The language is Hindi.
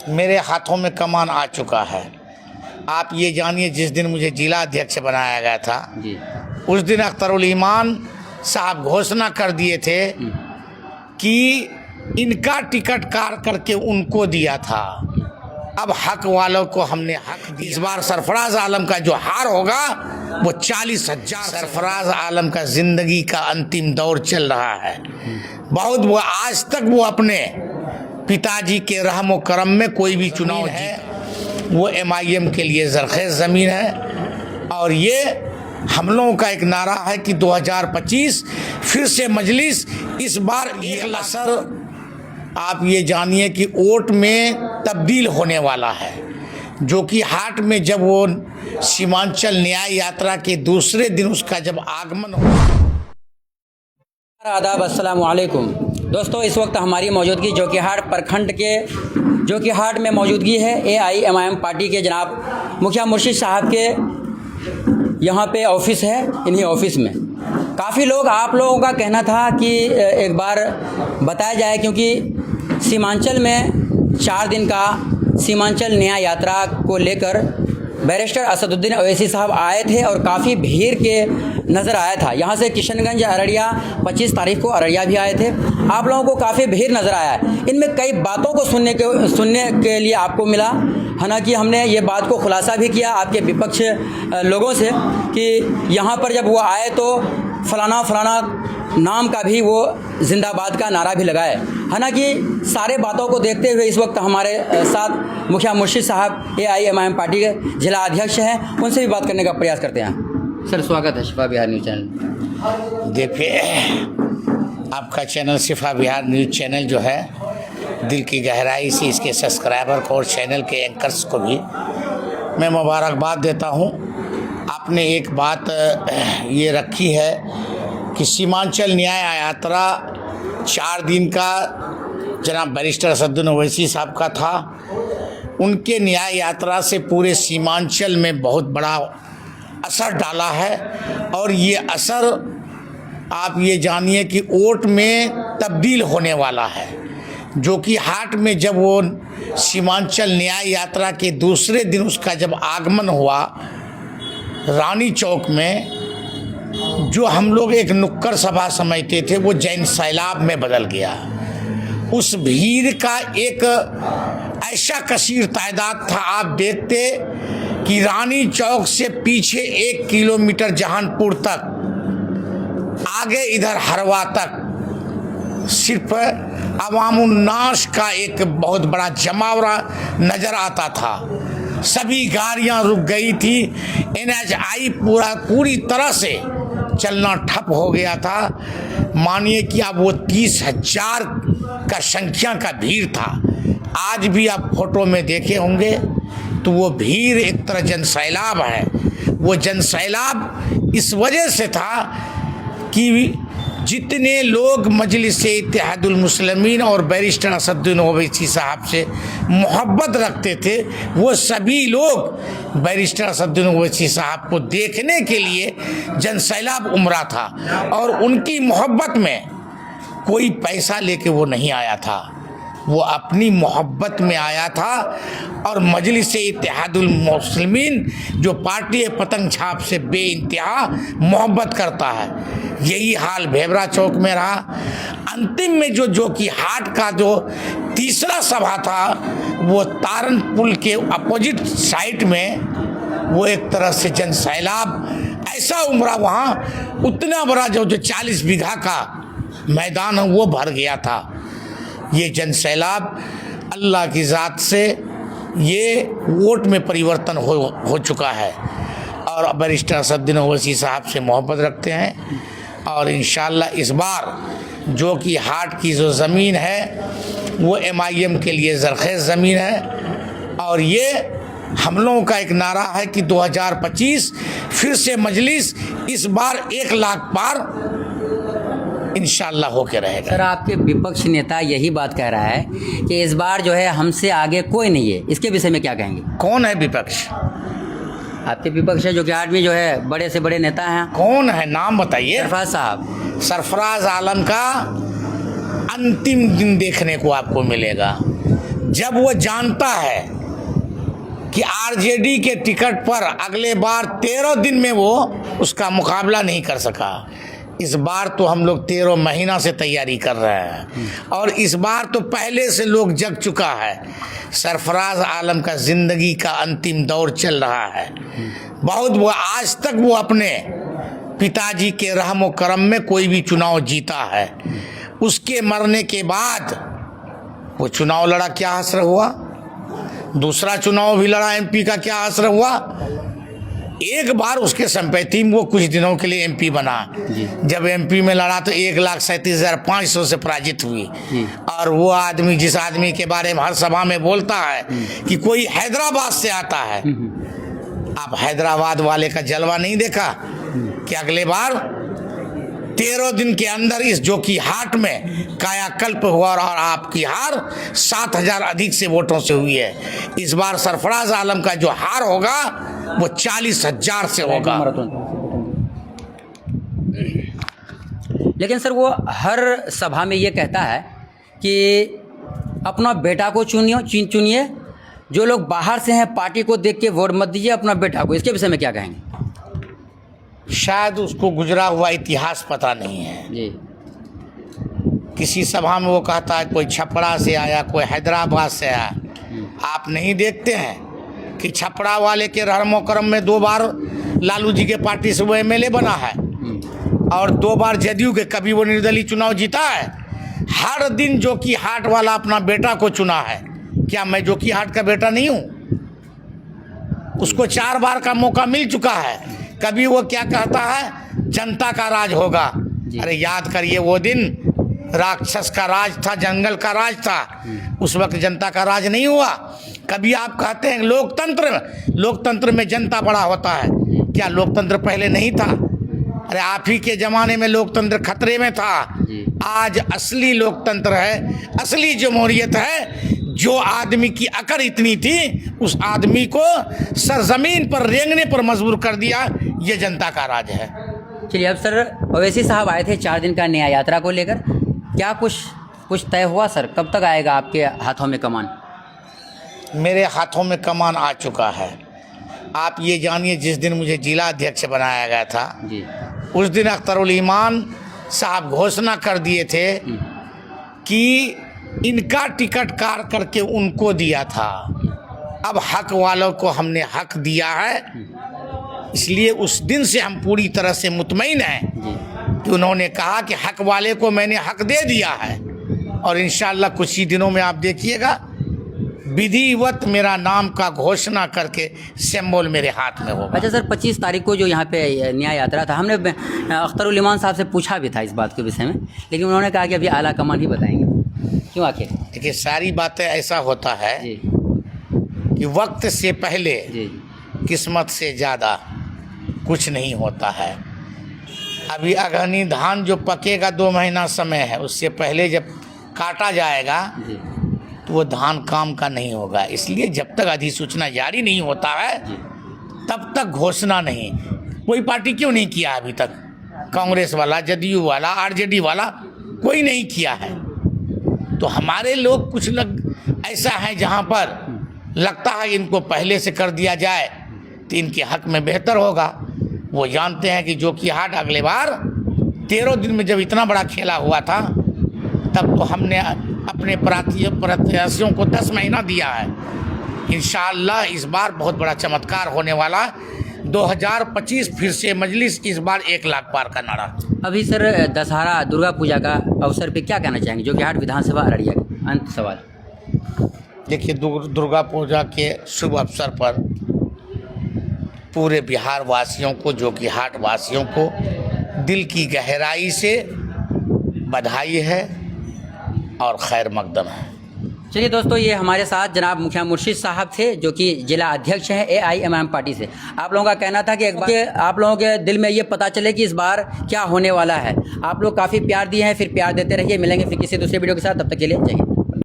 मेरे हाथों में कमान आ चुका है। आप ये जानिए, जिस दिन मुझे जिला अध्यक्ष बनाया गया था जी। उस दिन अख्तरुल ईमान साहब घोषणा कर दिए थे कि इनका टिकट काट करके उनको दिया था। अब हक वालों को हमने हक दिया। इस बार सरफराज आलम का जो हार होगा वो 40,000। सरफराज आलम का जिंदगी का अंतिम दौर चल रहा है। बहुत वो आज तक वो अपने पिताजी के रहम करम में कोई भी चुनाव है वो MIM के लिए जरखेज ज़मीन है। और ये हम लोगों का एक नारा है कि 2025 फिर से मजलिस इस बार एक असर आप ये जानिए कि वोट में तब्दील होने वाला है, जो कि हाट में जब वो सीमांचल न्याय यात्रा के दूसरे दिन उसका जब आगमन हुआ। आदाब, अस्सलाम वालेकुम दोस्तों। इस वक्त हमारी मौजूदगी जोकीहाट प्रखंड के जोकीहाट में मौजूदगी है AIMIM पार्टी के जनाब मुखिया मुर्शिद साहब के यहाँ पे ऑफिस है। इन्हीं ऑफिस में काफ़ी लोग, आप लोगों का कहना था कि एक बार बताया जाए, क्योंकि सीमांचल में 4 दिन का सीमांचल न्याय यात्रा को लेकर बैरिस्टर असदुद्दीन अवैसी साहब आए थे और काफ़ी भीड़ के नज़र आया था। यहाँ से किशनगंज अररिया 25 तारीख को अररिया भी आए थे। आप लोगों को काफ़ी भीड़ नज़र आया है। इनमें कई बातों को सुनने के लिए आपको मिला। हालांकि हमने ये बात को खुलासा भी किया आपके विपक्ष लोगों से कि यहाँ पर जब वो आए तो फलाना नाम का भी वो जिंदाबाद का नारा भी लगाए। हालांकि सारे बातों को देखते हुए इस वक्त हमारे साथ मुखिया मुर्शिद साहब AIMIM पार्टी के जिला अध्यक्ष हैं, उनसे भी बात करने का प्रयास करते हैं। सर, स्वागत है शिफा बिहार न्यूज़ चैनल। देखिए, आपका चैनल शिफा बिहार न्यूज़ चैनल जो है, दिल की गहराई से इसके सब्सक्राइबर को और चैनल के एंकर्स को भी मैं मुबारकबाद देता हूँ। आपने एक बात ये रखी है कि सीमांचल न्याय यात्रा 4 दिन का जनाब बैरिस्टर असदुद्दीन ओवैसी साहब का था। उनके न्याय यात्रा से पूरे सीमांचल में बहुत बड़ा असर डाला है। और ये असर आप ये जानिए कि वोट में तब्दील होने वाला है, जो कि हाट में जब वो सीमांचल न्याय यात्रा के दूसरे दिन उसका जब आगमन हुआ रानी चौक में, जो हम लोग एक नुक्कड़ सभा समझते थे वो जैन सैलाब में बदल गया। उस भीड़ का एक ऐसा कसीर तादाद था, आप देखते कि रानी चौक से पीछे 1 किलोमीटर जहानपुर तक, आगे इधर हरवा तक सिर्फ अवामुन्नास का एक बहुत बड़ा जमावड़ा नज़र आता था। सभी गाड़ियां रुक गई थी। NHI पूरी तरह से चलना ठप हो गया था। मानिए कि अब वो 30,000 का संख्या का भीड़ था। आज भी आप फोटो में देखे होंगे तो वो भीड़ एक तरह जनसैलाब है। वो जनसैलाब इस वजह से था कि जितने लोग मजलिस इत्तेहादुल मुस्लिमीन और बैरिस्टर असदुद्दीन ओवैसी साहब से मोहब्बत रखते थे, वो सभी लोग बैरिस्टर असदुद्दीन ओवैसी साहब को देखने के लिए जनसैलाब उमड़ा था। और उनकी मोहब्बत में कोई पैसा लेके वो नहीं आया था, वो अपनी मोहब्बत में आया था। और मजलिस इत्तेहादुल मुस्लिमीन जो पार्टी पतंग छाप से बेइंतहा मोहब्बत करता है, यही हाल भेबरा चौक में रहा। अंतिम में जो कि हाट का जो तीसरा सभा था वो तारन पुल के अपोजिट साइड में वो एक तरह से जनसैलाब ऐसा उमड़ा, वहाँ उतना बड़ा जो 40 बीघा का मैदान है वो भर गया था। ये जनसैलाब अल्लाह की ज़ात से ये वोट में परिवर्तन हो चुका है। और बैरिस्टर असदुद्दीन ओवैसी साहब से मोहब्बत रखते हैं। और इंशाअल्लाह इस बार जो कि हाट की जो ज़मीन है वो MIM के लिए जरखेज ज़मीन है। और ये हम लोगों का एक नारा है कि 2025 फिर से मजलिस इस बार 1 लाख पार इंशाअल्लाह होके रहेगा। सर, आपके विपक्ष नेता यही बात कह रहा है कि इस बार जो है हमसे आगे कोई नहीं है, इसके विषय में क्या कहेंगे? कौन है विपक्ष? आपके विपक्ष है जो कि आदमी जो है बड़े से बड़े नेता हैं। कौन है, नाम बताइए। सरफराज साहब। सरफराज आलम का अंतिम दिन देखने को आपको मिलेगा। जब वो जानता है कि आरजेडी के टिकट पर अगले बार 13 दिन में वो उसका मुकाबला नहीं कर सका, इस बार तो हम लोग 13 महीना से तैयारी कर रहे हैं और इस बार तो पहले से लोग जग चुका है। सरफराज आलम का जिंदगी का अंतिम दौर चल रहा है। बहुत वो आज तक वो अपने पिताजी के रहमो करम में कोई भी चुनाव जीता है। उसके मरने के बाद वो चुनाव लड़ा, क्या असर हुआ? दूसरा चुनाव भी लड़ा एमपी का, क्या असर हुआ? एक बार उसके संपत्ति में वो कुछ दिनों के लिए एमपी बना। जब एमपी में लड़ा तो 1,37,500 से पराजित हुई। और वो आदमी, जिस आदमी के बारे में हर सभा में बोलता है कि कोई हैदराबाद से आता है, आप हैदराबाद वाले का जलवा नहीं देखा कि अगले बार 13 दिन के अंदर इस जोकीहाट में कायाकल्प हुआ और आपकी हार 7,000 अधिक से वोटों से हुई है। इस बार सरफराज आलम का जो हार होगा वो 40,000 से होगा। लेकिन सर वो हर सभा में ये कहता है कि अपना बेटा को चुनिए, जो लोग बाहर से हैं पार्टी को देख के वोट मत दीजिए, अपना बेटा को। इसके विषय में क्या कहेंगे? शायद उसको गुजरा हुआ इतिहास पता नहीं है जी। किसी सभा में वो कहता है कोई छपरा से आया, कोई हैदराबाद से आया। आप नहीं देखते हैं कि छपरा वाले के रहमो करम में 2 बार लालू जी के पार्टी से वो एमएलए बना है और 2 बार जदयू के, कभी वो निर्दलीय चुनाव जीता है। हर दिन जोकीहाट वाला अपना बेटा को चुना है। क्या मैं जोकीहाट का बेटा नहीं हूँ? उसको 4 बार का मौका मिल चुका है। कभी वो क्या कहता है, जनता का राज होगा। अरे याद करिए, वो दिन राक्षस का राज था, जंगल का राज था, उस वक्त जनता का राज नहीं हुआ। कभी आप कहते हैं लोकतंत्र में जनता बड़ा होता है। क्या लोकतंत्र पहले नहीं था? अरे आप ही के ज़माने में लोकतंत्र खतरे में था। आज असली लोकतंत्र है, असली जमहूरियत है। जो आदमी की अकड़ इतनी थी, उस आदमी को सरजमीन पर रेंगने पर मजबूर कर दिया। ये जनता का राज है। चलिए, अब सर ओवैसी साहब आए थे 4 दिन का न्याय यात्रा को लेकर, क्या कुछ तय हुआ सर? कब तक आएगा आपके हाथों में कमान? मेरे हाथों में कमान आ चुका है। आप ये जानिए, जिस दिन मुझे जिला अध्यक्ष बनाया गया था जी, उस दिन अख्तरुल ईमान साहब घोषणा कर दिए थे कि इनका टिकट कार करके उनको दिया था। अब हक वालों को हमने हक दिया है, इसलिए उस दिन से हम पूरी तरह से मुतमईन हैं कि उन्होंने कहा कि हक वाले को मैंने हक दे दिया है। और इंशाअल्लाह कुछ ही दिनों में आप देखिएगा, विधिवत मेरा नाम का घोषणा करके सिंबल मेरे हाथ में होगा। अच्छा सर, 25 तारीख को जो यहाँ पे न्याय यात्रा था, हमने अख्तरुल ईमान साहब से पूछा भी था इस बात के विषय में, लेकिन उन्होंने कहा कि अभी आला कमान ही बताएंगे। क्यों आखिर? देखिए, सारी बातें ऐसा होता है जी, कि वक्त से पहले जी, किस्मत से ज़्यादा कुछ नहीं होता है। अभी अगहनी धान जो पकेगा 2 महीना समय है, उससे पहले जब काटा जाएगा जी, तो वो धान काम का नहीं होगा। इसलिए जब तक अधिसूचना जारी नहीं होता है तब तक घोषणा नहीं। कोई पार्टी क्यों नहीं किया अभी तक? कांग्रेस वाला, जदयू वाला, आरजेडी वाला कोई नहीं किया है। तो हमारे लोग कुछ लोग ऐसा है जहाँ पर लगता है इनको पहले से कर दिया जाए तो इनके हक में बेहतर होगा। वो जानते हैं कि जोकीहाट अगले बार 13 दिन में जब इतना बड़ा खेला हुआ था, तब तो हमने अपने प्रत्याशियों को 10 महीना दिया है। इंशाअल्लाह इस बार बहुत बड़ा चमत्कार होने वाला। 2025 फिर से मजलिस, इस बार 1 लाख पार का नारा। अभी सर दशहरा दुर्गा पूजा का अवसर पे क्या कहना चाहेंगे जोकीहाट विधानसभा अररिया? अंत सवाल। देखिए, दुर्गा पूजा के शुभ अवसर पर पूरे बिहार वासियों को, जोकीहाट वासियों को दिल की गहराई से बधाई है और खैर मकदम है। चलिए दोस्तों, ये हमारे साथ जनाब मुखिया मुर्शिद साहब थे, जो कि जिला अध्यक्ष हैं AIMIM पार्टी से। आप लोगों का कहना था कि एक बार आप लोगों के दिल में ये पता चले कि इस बार क्या होने वाला है। आप लोग काफ़ी प्यार दिए हैं, फिर प्यार देते रहिए। मिलेंगे फिर किसी दूसरे वीडियो के साथ, तब तक के लिए जय हिंद।